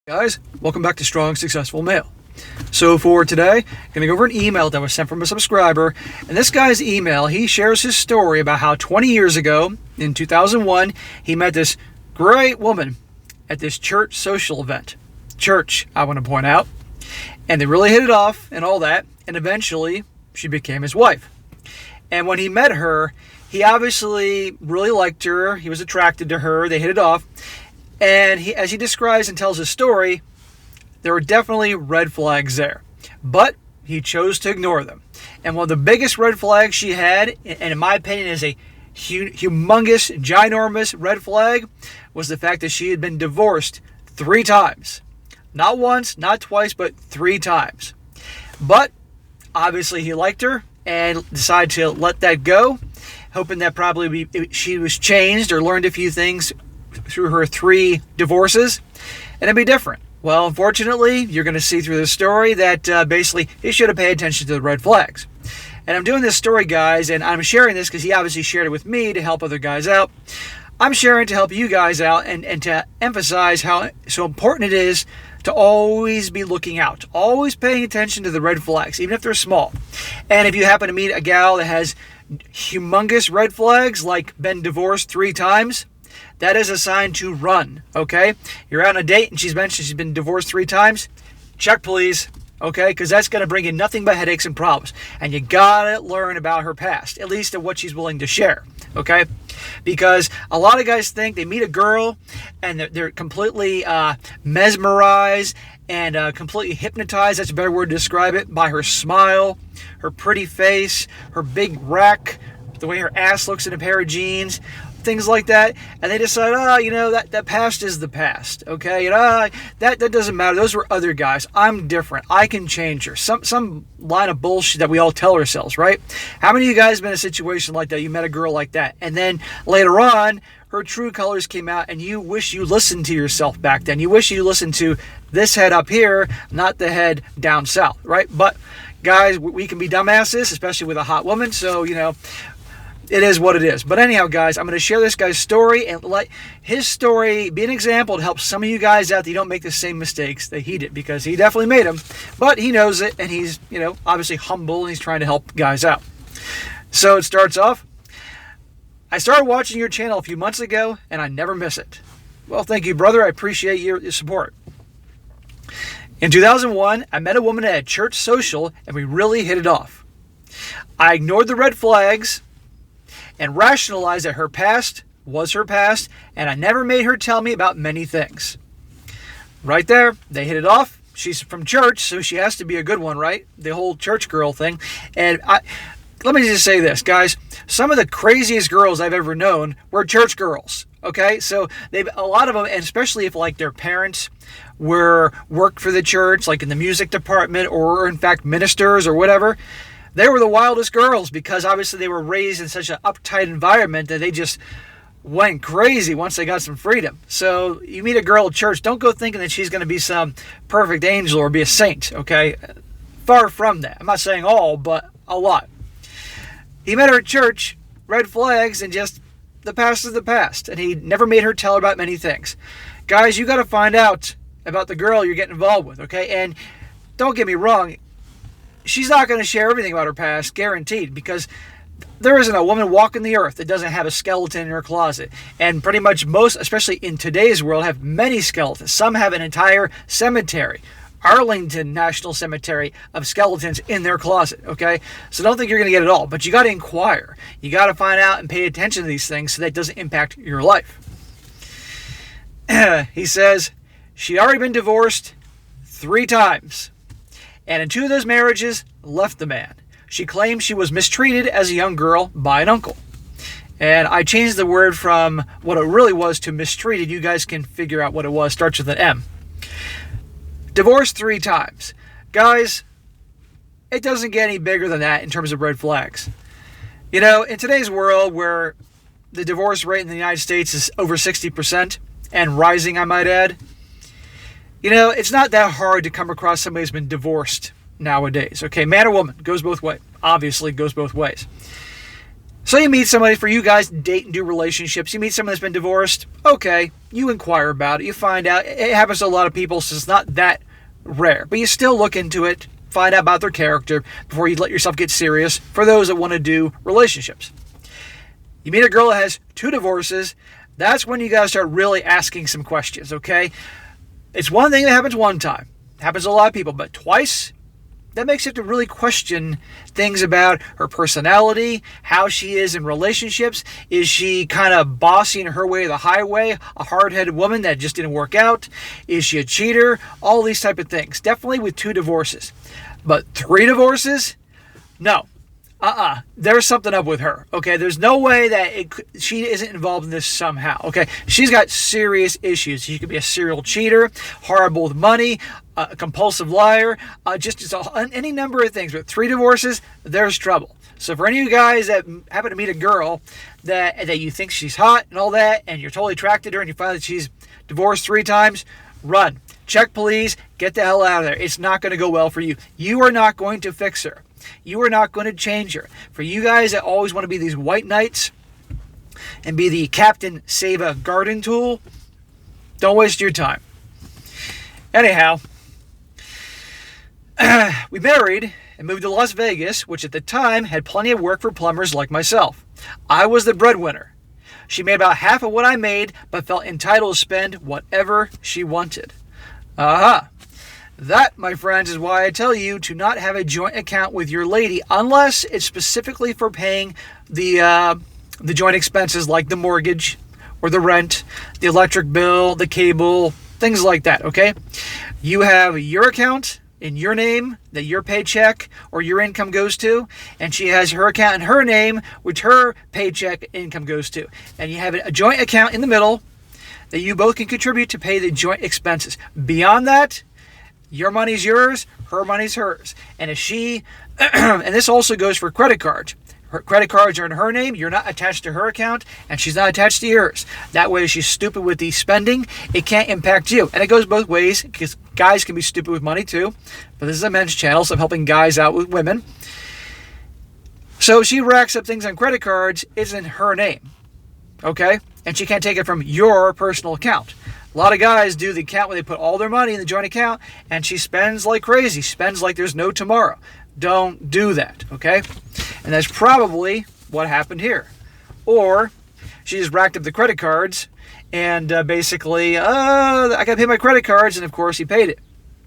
Guys, welcome back to Strong Successful Male. So for today, I'm going to go over an email that was sent from a subscriber. And this guy's email, he shares his story about how 20 years ago, in 2001, he met this great woman at this church social event. Church, I want to point out. And they really hit it off and all that. And eventually, she became his wife. And when he met her, he obviously really liked her. He was attracted to her. They hit it off. And as he describes and tells his story, there were definitely red flags there. But he chose to ignore them. And one of the biggest red flags she had, and in my opinion is a humongous, ginormous red flag, was the fact that she had been divorced 3 times. Not once, not twice, but 3 times. But obviously he liked her and decided to let that go, hoping that probably she was changed or learned a few things through her 3 divorces, and it'd be different. Well, unfortunately, you're going to see through the story that basically he should have paid attention to the red flags. And I'm doing this story, guys, and I'm sharing this because he obviously shared it with me to help other guys out. I'm sharing to help you guys out and to emphasize how so important it is to always be looking out, always paying attention to the red flags, even if they're small. And if you happen to meet a gal that has humongous red flags, like been divorced 3 times, that is a sign to run, okay? You're out on a date and she's mentioned she's been divorced 3 times. Check, please, okay? Because that's going to bring you nothing but headaches and problems. And you got to learn about her past, at least of what she's willing to share, okay? Because a lot of guys think they meet a girl and they're completely mesmerized and completely hypnotized, that's a better word to describe it, by her smile, her pretty face, her big rack, the way her ass looks in a pair of jeans, things like that, and they decide, that past is the past, okay? That doesn't matter. Those were other guys. I'm different. I can change her. Some line of bullshit that we all tell ourselves, right? How many of you guys been in a situation like that? You met a girl like that, and then later on, her true colors came out, and you wish you listened to yourself back then. You wish you listened to this head up here, not the head down south, right? But guys, we can be dumbasses, especially with a hot woman, so, it is what it is. But anyhow, guys, I'm going to share this guy's story and let his story be an example to help some of you guys out that you don't make the same mistakes that he did, because he definitely made them. But he knows it, and he's, obviously humble, and he's trying to help guys out. So it starts off, I started watching your channel a few months ago, and I never miss it. Well, thank you, brother. I appreciate your support. In 2001, I met a woman at a church social, and we really hit it off. I ignored the red flags and rationalized that her past was her past, and I never made her tell me about many things. Right there, they hit it off. She's from church, so she has to be a good one, right? The whole church girl thing. And let me just say this, guys. Some of the craziest girls I've ever known were church girls, okay? So a lot of them, and especially if like their parents worked for the church, like in the music department, or in fact ministers or whatever, they were the wildest girls because obviously they were raised in such an uptight environment that they just went crazy once they got some freedom. So you meet a girl at church, don't go thinking that she's going to be some perfect angel or be a saint, okay? Far from that. I'm not saying all, but a lot. He met her at church, red flags, and just the past is the past. And he never made her tell her about many things. Guys, you got to find out about the girl you're getting involved with, okay? And don't get me wrong, she's not going to share everything about her past, guaranteed, because there isn't a woman walking the earth that doesn't have a skeleton in her closet. And pretty much most, especially in today's world, have many skeletons. Some have an entire cemetery, Arlington National Cemetery, of skeletons in their closet, okay? So don't think you're going to get it all, but you got to inquire. You got to find out and pay attention to these things so that it doesn't impact your life. He says, she'd already been divorced 3 times. And in 2 of those marriages, left the man. She claimed she was mistreated as a young girl by an uncle. And I changed the word from what it really was to mistreated. You guys can figure out what it was. Starts with an M. Divorced 3 times. Guys, it doesn't get any bigger than that in terms of red flags. In today's world where the divorce rate in the United States is over 60% and rising, I might add, it's not that hard to come across somebody who's been divorced nowadays. Okay, man or woman, goes both ways. Obviously, goes both ways. So you meet somebody, for you guys date and do relationships, you meet someone that's been divorced, okay, you inquire about it, you find out. It happens to a lot of people, so it's not that rare. But you still look into it, find out about their character before you let yourself get serious for those that want to do relationships. You meet a girl that has 2 divorces, that's when you guys start really asking some questions, okay? It's one thing that happens one time. It happens to a lot of people, but twice? That makes you have to really question things about her personality, how she is in relationships. Is she kind of bossy in her way of the highway, a hard-headed woman that just didn't work out? Is she a cheater? All these type of things. Definitely with 2 divorces. But 3 divorces? No. There's something up with her. Okay, there's no way that she isn't involved in this somehow. Okay, she's got serious issues. She could be a serial cheater, horrible with money, a compulsive liar, just any number of things. But 3 divorces, there's trouble. So for any of you guys that happen to meet a girl that you think she's hot and all that, and you're totally attracted to her, and you find that she's divorced 3 times, run. Check police. Get the hell out of there. It's not going to go well for you. You are not going to fix her. You are not going to change her. For you guys that always want to be these white knights and be the Captain Save a Garden tool, don't waste your time. Anyhow, we married and moved to Las Vegas, which at the time had plenty of work for plumbers like myself. I was the breadwinner. She made about half of what I made, but felt entitled to spend whatever she wanted. That, my friends, is why I tell you to not have a joint account with your lady unless it's specifically for paying the joint expenses like the mortgage or the rent, the electric bill, the cable, things like that, okay? You have your account in your name that your paycheck or your income goes to, and she has her account in her name which her paycheck income goes to. And you have a joint account in the middle that you both can contribute to pay the joint expenses. Beyond that, your money's yours, her money's hers. And if she, and this also goes for credit cards. Her credit cards are in her name, you're not attached to her account, and she's not attached to yours. That way, if she's stupid with the spending, it can't impact you. And it goes both ways, because guys can be stupid with money too. But this is a men's channel, so I'm helping guys out with women. So she racks up things on credit cards, it's in her name. Okay? And she can't take it from your personal account. A lot of guys do the account where they put all their money in the joint account, and she spends like crazy. She spends like there's no tomorrow. Don't do that, okay? And that's probably what happened here. Or she just racked up the credit cards, and basically, I got to pay my credit cards, and of course he paid it.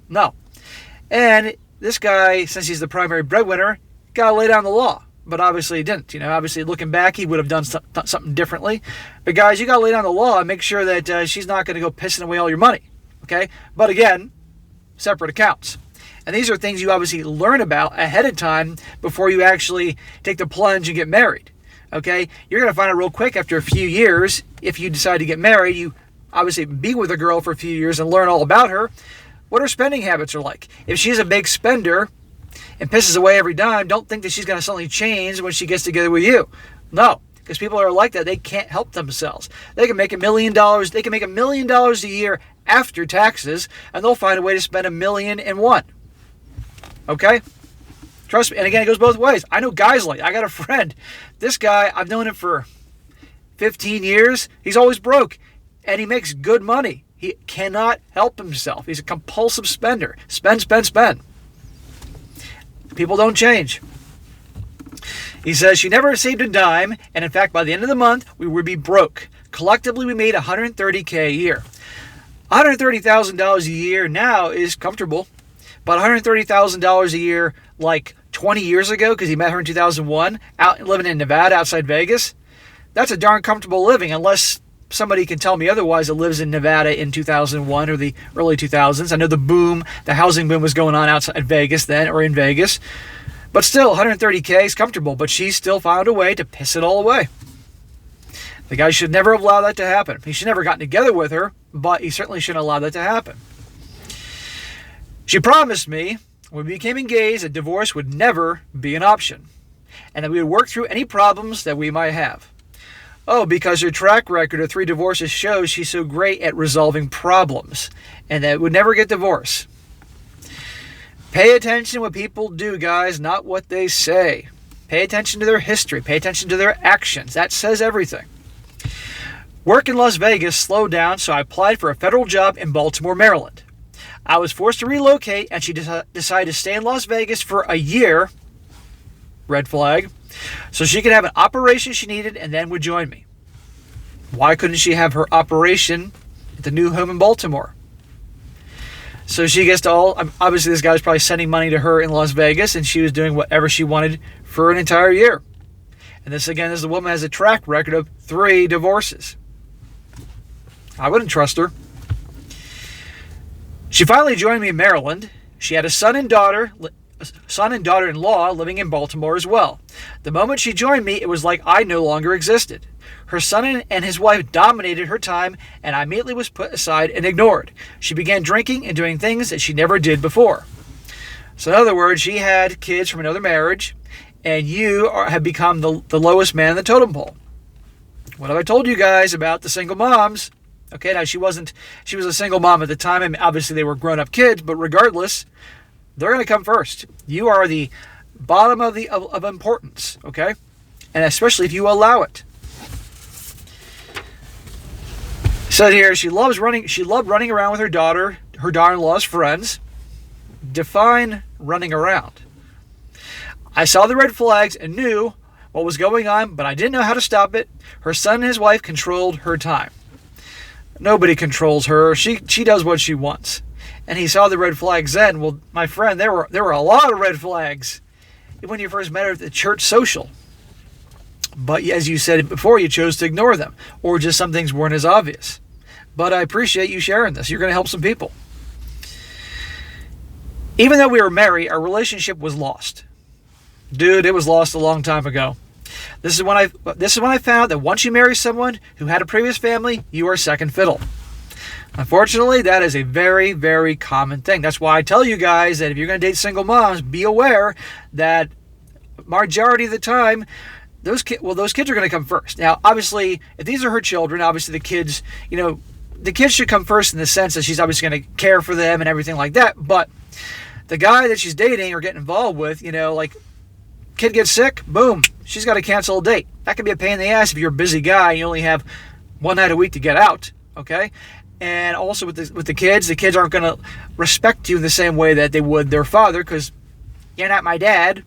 No. And this guy, since he's the primary breadwinner, got to lay down the law. But obviously he didn't. Obviously looking back, he would have done something differently. But guys, you got to lay down the law and make sure that she's not going to go pissing away all your money. Okay? But again, separate accounts. And these are things you obviously learn about ahead of time before you actually take the plunge and get married. Okay? You're going to find out real quick after a few years, if you decide to get married, you obviously be with a girl for a few years and learn all about her, what her spending habits are like. If she's a big spender and pisses away every dime, don't think that she's going to suddenly change when she gets together with you. No, because people are like that. They can't help themselves. They can make $1 million. They can make $1 million a year after taxes, and they'll find a way to spend $1,000,001. Okay? Trust me. And again, it goes both ways. I know guys like, I got a friend. This guy, I've known him for 15 years. He's always broke, and he makes good money. He cannot help himself. He's a compulsive spender. Spend, spend, spend. People don't change. He says she never saved a dime, and in fact, by the end of the month, we would be broke. Collectively, we made $130K a year. $130,000 a year now is comfortable, but $130,000 a year like 20 years ago, because he met her in 2001, out living in Nevada outside Vegas, that's a darn comfortable living, unless somebody can tell me otherwise that lives in Nevada in 2001 or the early 2000s. I know the housing boom was going on outside Vegas then, or in Vegas. But still, $130K is comfortable, but she still found a way to piss it all away. The guy should never have allowed that to happen. He should never have gotten together with her, but he certainly shouldn't allow that to happen. She promised me when we became engaged that divorce would never be an option, and that we would work through any problems that we might have. Oh, because her track record of 3 divorces shows she's so great at resolving problems, and that would never get divorced. Pay attention to what people do, guys, not what they say. Pay attention to their history. Pay attention to their actions. That says everything. Work in Las Vegas slowed down, so I applied for a federal job in Baltimore, Maryland. I was forced to relocate, and she decided to stay in Las Vegas for a year, red flag, so she could have an operation she needed and then would join me. Why couldn't she have her operation at the new home in Baltimore? So she gets to obviously this guy was probably sending money to her in Las Vegas, and she was doing whatever she wanted for an entire year. And this the woman has a track record of 3 divorces. I wouldn't trust her. She finally joined me in Maryland. She had a son and daughter-in-law living in Baltimore as well. The moment she joined me, it was like I no longer existed. Her son and his wife dominated her time, and I immediately was put aside and ignored. She began drinking and doing things that she never did before. So in other words, she had kids from another marriage, and you have become the lowest man in the totem pole. What have I told you guys about the single moms? Okay, now she was a single mom at the time, and obviously they were grown-up kids, but regardless, they're going to come first. You are the bottom of importance, okay? And especially if you allow it. Said here, she loved running around with her daughter-in-law's friends. Define running around. I saw the red flags and knew what was going on, but I didn't know how to stop it. Her son and his wife controlled her time. Nobody controls her. She does what she wants. And he saw the red flags then. Well, my friend, there were a lot of red flags when you first met her at the church social. But as you said before, you chose to ignore them. Or just some things weren't as obvious. But I appreciate you sharing this. You're going to help some people. Even though we were married, our relationship was lost. Dude, it was lost a long time ago. This is when I found that once you marry someone who had a previous family, you are second fiddle. Unfortunately, that is a very, very common thing. That's why I tell you guys that if you're going to date single moms, be aware that majority of the time, those kids are going to come first. Now, obviously, if these are her children, obviously the kids should come first in the sense that she's obviously going to care for them and everything like that. But the guy that she's dating or getting involved with, kid gets sick, boom, she's got to cancel a date. That can be a pain in the ass if you're a busy guy and you only have one night a week to get out, okay? And also with the kids aren't going to respect you in the same way that they would their father because you're not my dad.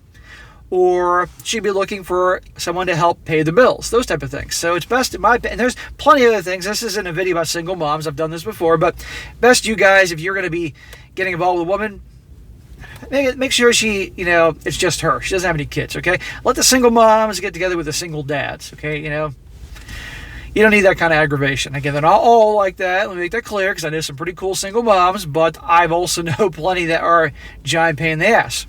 Or she'd be looking for someone to help pay the bills, those type of things. So it's best, in my opinion, and there's plenty of other things. This isn't a video about single moms. I've done this before. But best you guys, if you're going to be getting involved with a woman, make sure she, it's just her. She doesn't have any kids, okay? Let the single moms get together with the single dads, okay? You don't need that kind of aggravation. Again, they're not all like that. Let me make that clear because I know some pretty cool single moms, but I've also know plenty that are giant pain in the ass.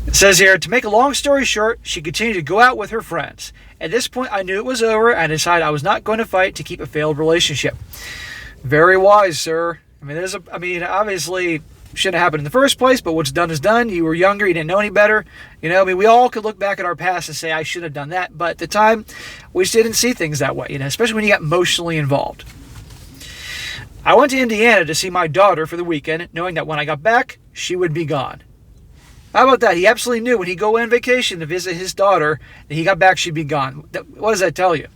It says here, to make a long story short, she continued to go out with her friends. At this point, I knew it was over and I decided I was not going to fight to keep a failed relationship. Very wise, sir. Obviously, shouldn't have happened in the first place, but what's done is done. You were younger, you didn't know any better. We all could look back at our past and say, I should have done that. But at the time, we just didn't see things that way, especially when you got emotionally involved. I went to Indiana to see my daughter for the weekend, knowing that when I got back, she would be gone. How about that? He absolutely knew when he'd go on vacation to visit his daughter, and he got back, she'd be gone. What does that tell you?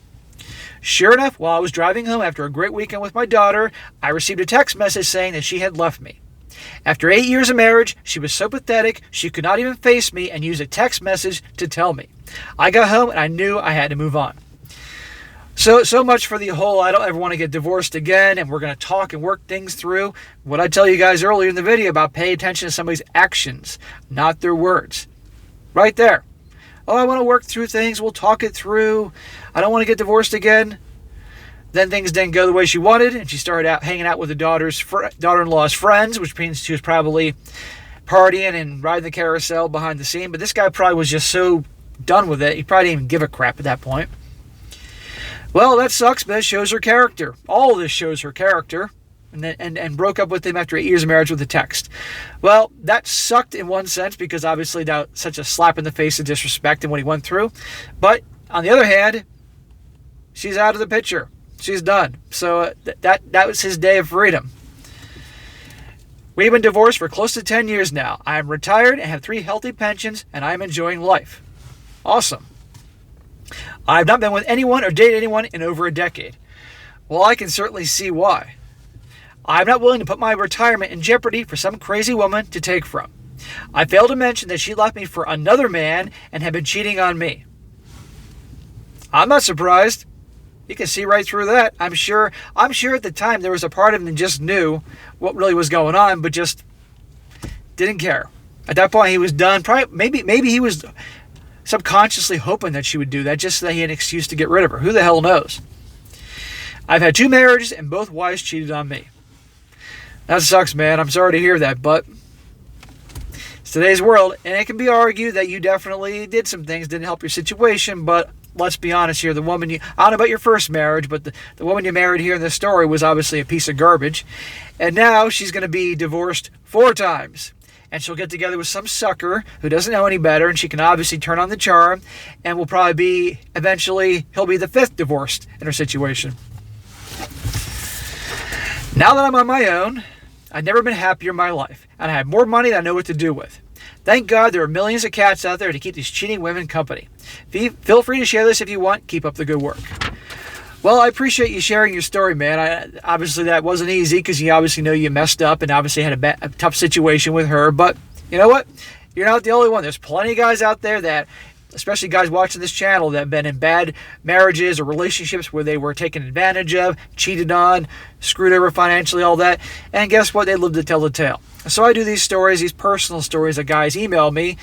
Sure enough, while I was driving home after a great weekend with my daughter, I received a text message saying that she had left me. After 8 years of marriage, she was so pathetic, she could not even face me and use a text message to tell me. I got home and I knew I had to move on. So much for the whole, I don't ever want to get divorced again, and we're going to talk and work things through. What I tell you guys earlier in the video about pay attention to somebody's actions, not their words. Right there. Oh, I want to work through things. We'll talk it through. I don't want to get divorced again. Then things didn't go the way she wanted, and she started out hanging out with the daughter-in-law's friends, which means she was probably partying and riding the carousel behind the scene. But this guy probably was just so done with it, he probably didn't even give a crap at that point. Well, that sucks, but it shows her character. All of this shows her character. And broke up with him after 8 years of marriage with a text. Well, that sucked in one sense because obviously that was such a slap in the face of disrespect and what he went through. But on the other hand, she's out of the picture. She's done. So that was his day of freedom. We've been divorced for close to 10 years now. I am retired and have 3 healthy pensions, and I am enjoying life. Awesome. I've not been with anyone or dated anyone in over a decade. Well, I can certainly see why. I'm not willing to put my retirement in jeopardy for some crazy woman to take from. I failed to mention that she left me for another man and had been cheating on me. I'm not surprised. You can see right through that. I'm sure at the time there was a part of him that just knew what really was going on, but just didn't care. At that point, he was done. Probably, maybe he was subconsciously hoping that she would do that just so that he had an excuse to get rid of her. Who the hell knows? I've had 2 marriages and both wives cheated on me. That sucks, man. I'm sorry to hear that, but it's today's world, and it can be argued that you definitely did some things, didn't help your situation, but let's be honest here. The woman I don't know about your first marriage, but the woman you married here in this story was obviously a piece of garbage. And now she's going to be divorced 4 times. And she'll get together with some sucker who doesn't know any better, and she can obviously turn on the charm, and will probably be, eventually, he'll be the 5th divorced in her situation. Now that I'm on my own, I've never been happier in my life, and I have more money than I know what to do with. Thank God there are millions of cats out there to keep these cheating women company. Feel free to share this if you want. Keep up the good work. Well, I appreciate you sharing your story, man. Obviously, that wasn't easy because you obviously know you messed up and obviously had a tough situation with her. But you know what? You're not the only one. There's plenty of guys out there that, especially guys watching this channel, that have been in bad marriages or relationships where they were taken advantage of, cheated on, screwed over financially, all that. And guess what? They live to tell the tale. So I do these stories, these personal stories that guys email me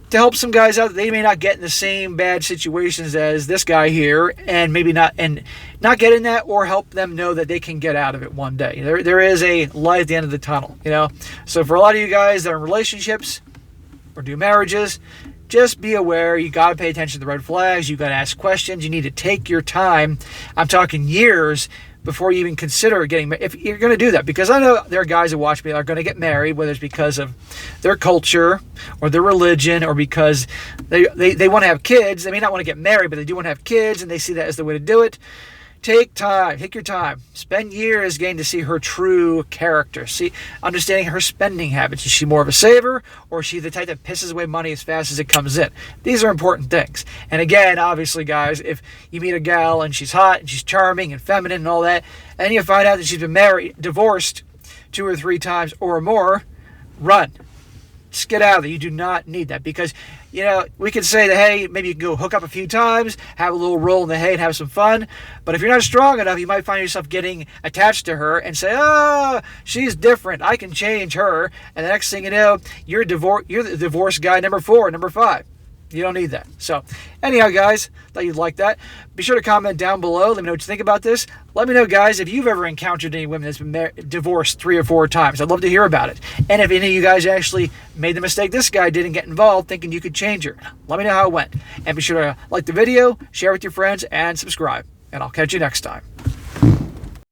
to help some guys out that they may not get in the same bad situations as this guy here, and maybe not get in that, or help them know that they can get out of it one day. There is a light at the end of the tunnel, you know. So for a lot of you guys that are in relationships or do marriages, just be aware. You got to pay attention to the red flags. You got to ask questions. You need to take your time. I'm talking years before you even consider getting married, if you're going to do that. Because I know there are guys that watch me that are going to get married, whether it's because of their culture or their religion, or because they want to have kids. They may not want to get married, but they do want to have kids, and they see that as the way to do it. Take time. Take your time. Spend years getting to see her true character. See, understanding her spending habits. Is she more of a saver, or is she the type that pisses away money as fast as it comes in? These are important things. And again, obviously, guys, if you meet a gal and she's hot and she's charming and feminine and all that, and you find out that she's been divorced 2 or 3 times or more, run. Just get out of there. You do not need that, because, you know, we could say that, hey, maybe you can go hook up a few times, have a little roll in the hay and have some fun. But if you're not strong enough, you might find yourself getting attached to her and say, oh, she's different. I can change her. And the next thing you know, you're the divorce guy number 4, number 5. You don't need that. So anyhow, guys, thought you'd like that. Be sure to comment down below. Let me know what you think about this. Let me know, guys, if you've ever encountered any women that's been divorced 3 or 4 times. I'd love to hear about it. And if any of you guys actually made the mistake this guy did and get involved thinking you could change her, let me know how it went. And be sure to like the video, share with your friends, and subscribe. And I'll catch you next time.